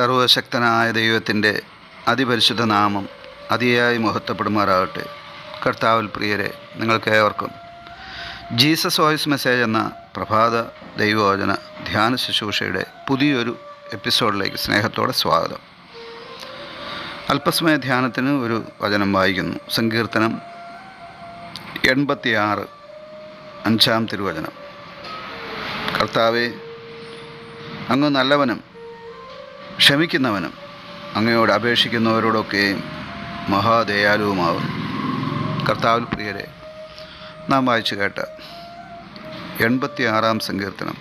സർവശക്തനായ ദൈവത്തിൻ്റെ അതിപരിശുദ്ധ നാമം അതിയായി മഹത്വപ്പെടുമാറാകട്ടെ. കർത്താവിൽ പ്രിയരെ, നിങ്ങൾക്കേവർക്കും ജീസസ് വോയിസ് മെസ്സേജ് എന്ന പ്രഭാത ദൈവവചന ധ്യാന ശുശ്രൂഷയുടെ പുതിയൊരു എപ്പിസോഡിലേക്ക് സ്നേഹത്തോടെ സ്വാഗതം. അല്പസമയ ധ്യാനത്തിന് ഒരു വചനം വായിക്കുന്നു. സങ്കീർത്തനം 86 5-ാം തിരുവചനം. കർത്താവേ, അങ്ങ് നല്ലവനും ക്ഷമിക്കുന്നവനും അങ്ങയോട് അപേക്ഷിക്കുന്നവരോടൊക്കെയും മഹാദയാലുവുമാകുന്നു. കർത്താവിൽ പ്രിയരെ, നാം വായിച്ചു കേട്ട 86-ാം സങ്കീർത്തനം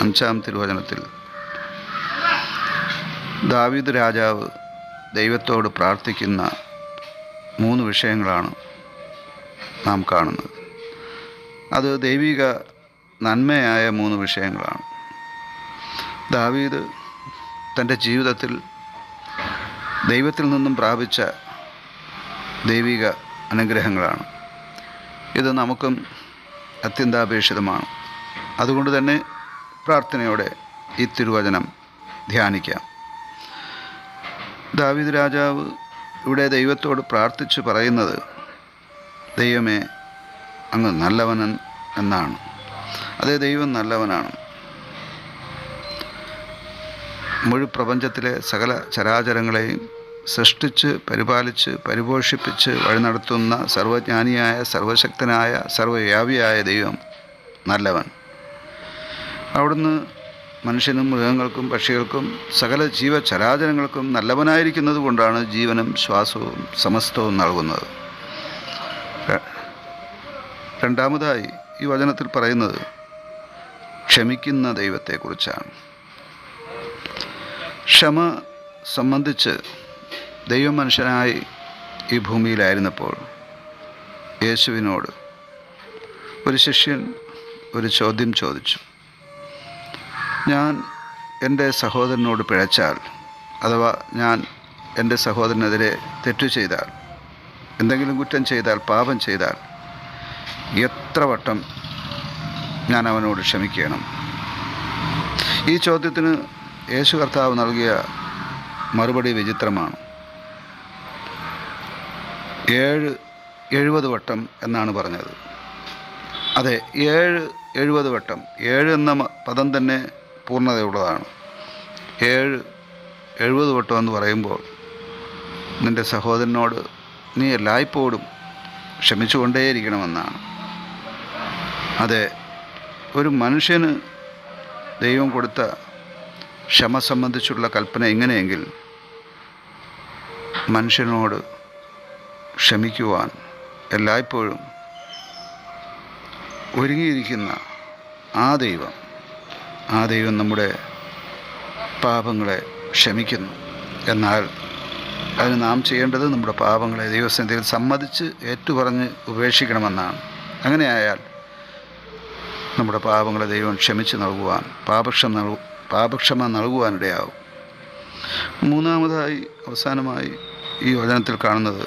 5-ാം തിരുവചനത്തിൽ ദാവീദ് രാജാവ് ദൈവത്തോട് പ്രാർത്ഥിക്കുന്ന 3 വിഷയങ്ങളാണ് നാം കാണുന്നത്. അത് ദൈവിക നന്മയായ 3 വിഷയങ്ങളാണ്. ദാവീദ് തൻ്റെ ജീവിതത്തിൽ ദൈവത്തിൽ നിന്നും പ്രാപിച്ച ദൈവിക അനുഗ്രഹങ്ങളാണ്. ഇത് നമുക്കും അത്യന്താപേക്ഷിതമാണ്. അതുകൊണ്ട് തന്നെ പ്രാർത്ഥനയോടെ ഈ തിരുവചനം ധ്യാനിക്കാം. ദാവീദ് രാജാവ് ഇവിടെ ദൈവത്തോട് പ്രാർത്ഥിച്ച് പറയുന്നത്, ദൈവമേ, അങ്ങ് നല്ലവൻ എന്നാണ്. അതേ, ദൈവം നല്ലവനാണ്. മുഴു പ്രപഞ്ചത്തിലെ സകല ചരാചരങ്ങളെയും സൃഷ്ടിച്ച് പരിപാലിച്ച് പരിപോഷിപ്പിച്ച് വഴി നടത്തുന്ന സർവജ്ഞാനിയായ സർവശക്തനായ സർവവ്യാപിയായ ദൈവം നല്ലവൻ. അവിടുന്ന് മനുഷ്യനും മൃഗങ്ങൾക്കും പക്ഷികൾക്കും സകല ജീവചരാചരങ്ങൾക്കും നല്ലവനായിരിക്കുന്നത് കൊണ്ടാണ് ജീവനും ശ്വാസവും സമസ്തവും നൽകുന്നത്. രണ്ടാമതായി ഈ വചനത്തിൽ പറയുന്നത് ക്ഷമിക്കുന്ന ദൈവത്തെക്കുറിച്ചാണ്. ക്ഷമ സംബന്ധിച്ച് ദൈവം മനുഷ്യനായി ഈ ഭൂമിയിലായിരുന്നപ്പോൾ യേശുവിനോട് ഒരു ശിഷ്യൻ ഒരു ചോദ്യം ചോദിച്ചു. ഞാൻ എൻ്റെ സഹോദരനോട് പിഴച്ചാൽ, അഥവാ ഞാൻ എൻ്റെ സഹോദരനെതിരെ തെറ്റു ചെയ്താൽ, എന്തെങ്കിലും കുറ്റം ചെയ്താൽ, പാപം ചെയ്താൽ എത്ര വട്ടം ഞാൻ അവനോട് ക്ഷമിക്കണം? ഈ ചോദ്യത്തിന് യേശു കർത്താവ് നൽകിയ മറുപടി വിചിത്രമാണ്. 70 വട്ടം എന്നാണ് പറഞ്ഞത്. അതെ, 70 വട്ടം. 7 എന്ന പദം തന്നെ പൂർണ്ണതയുള്ളതാണ്. 70 വട്ടം എന്ന് പറയുമ്പോൾ നിൻ്റെ സഹോദരനോട് നീ എല്ലായ്പ്പോഴും ക്ഷമിച്ചുകൊണ്ടേയിരിക്കണമെന്നാണ്. അതെ, ഒരു മനുഷ്യന് ദൈവം കൊടുത്ത ക്ഷമ സംബന്ധിച്ചുള്ള കൽപ്പന ഇങ്ങനെയെങ്കിൽ, മനുഷ്യനോട് ക്ഷമിക്കുവാൻ എല്ലായ്പ്പോഴും ഒരുങ്ങിയിരിക്കുന്ന ആ ദൈവം നമ്മുടെ പാപങ്ങളെ ക്ഷമിക്കുന്നു. എന്നാൽ അതിന് നാം ചെയ്യേണ്ടത് നമ്മുടെ പാപങ്ങളെ ദൈവസന്നിധിയിൽ സമ്മതിച്ച് ഏറ്റുപറഞ്ഞ് ഉപേക്ഷിക്കണമെന്നാണ്. അങ്ങനെയായാൽ നമ്മുടെ പാപങ്ങളെ ദൈവം ക്ഷമിച്ച് നൽകുവാൻ, പാപക്ഷമ നൽകുവാനിടയാവും. മൂന്നാമതായി, അവസാനമായി ഈ വചനത്തിൽ കാണുന്നത്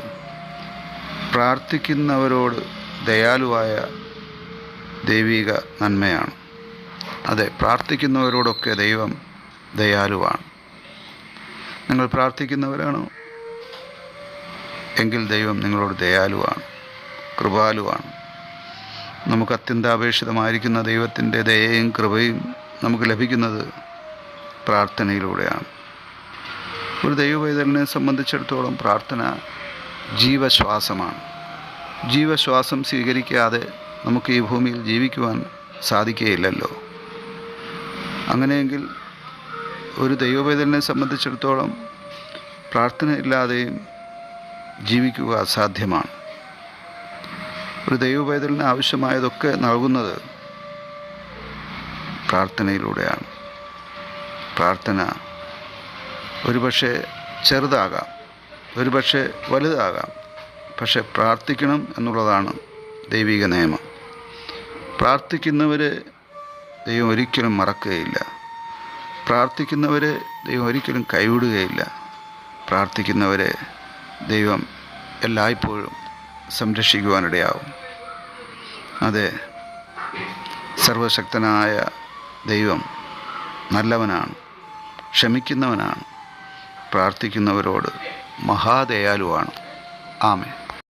പ്രാർത്ഥിക്കുന്നവരോട് ദയാലുവായ ദൈവിക നന്മയാണ്. അതെ, പ്രാർത്ഥിക്കുന്നവരോടൊക്കെ ദൈവം ദയാലുവാണ്. നിങ്ങൾ പ്രാർത്ഥിക്കുന്നവരാണോ? എങ്കിൽ ദൈവം നിങ്ങളോട് ദയാലുവാണ്, കൃപാലുവാണ്. നമുക്ക് അത്യന്താപേക്ഷിതമായിരിക്കുന്ന ദൈവത്തിൻ്റെ ദയയും കൃപയും നമുക്ക് ലഭിക്കുന്നത് പ്രാർത്ഥനയിലൂടെയാണ്. ഒരു ദൈവപൈതലിനെ സംബന്ധിച്ചിടത്തോളം പ്രാർത്ഥന ജീവശ്വാസമാണ്. ജീവശ്വാസം സ്വീകരിക്കാതെ നമുക്ക് ഈ ഭൂമിയിൽ ജീവിക്കുവാൻ സാധിക്കുകയില്ലല്ലോ. അങ്ങനെയെങ്കിൽ ഒരു ദൈവപൈതലിനെ സംബന്ധിച്ചിടത്തോളം പ്രാർത്ഥനയില്ലാതെയും ജീവിക്കുക അസാധ്യമാണ്. ഒരു ദൈവപൈതലിന് ആവശ്യമായതൊക്കെ നൽകുന്നത് പ്രാർത്ഥനയിലൂടെയാണ്. പ്രാർത്ഥന ഒരുപക്ഷെ ചെറുതാകാം, ഒരുപക്ഷെ വലുതാകാം, പക്ഷെ പ്രാർത്ഥിക്കണം എന്നുള്ളതാണ് ദൈവിക നിയമം. പ്രാർത്ഥിക്കുന്നവരെ ദൈവം ഒരിക്കലും മറക്കുകയില്ല. പ്രാർത്ഥിക്കുന്നവരെ ദൈവം ഒരിക്കലും കൈവിടുകയില്ല. പ്രാർത്ഥിക്കുന്നവരെ ദൈവം എല്ലായ്പ്പോഴും സംരക്ഷിക്കുവാനിടയാവും. അതെ, സർവശക്തനായ ദൈവം നല്ലവനാണ്, ക്ഷമിക്കുന്നവനാണ്, പ്രാർത്ഥിക്കുന്നവരോട് മഹാദയാലുവാണ്. ആമേൻ.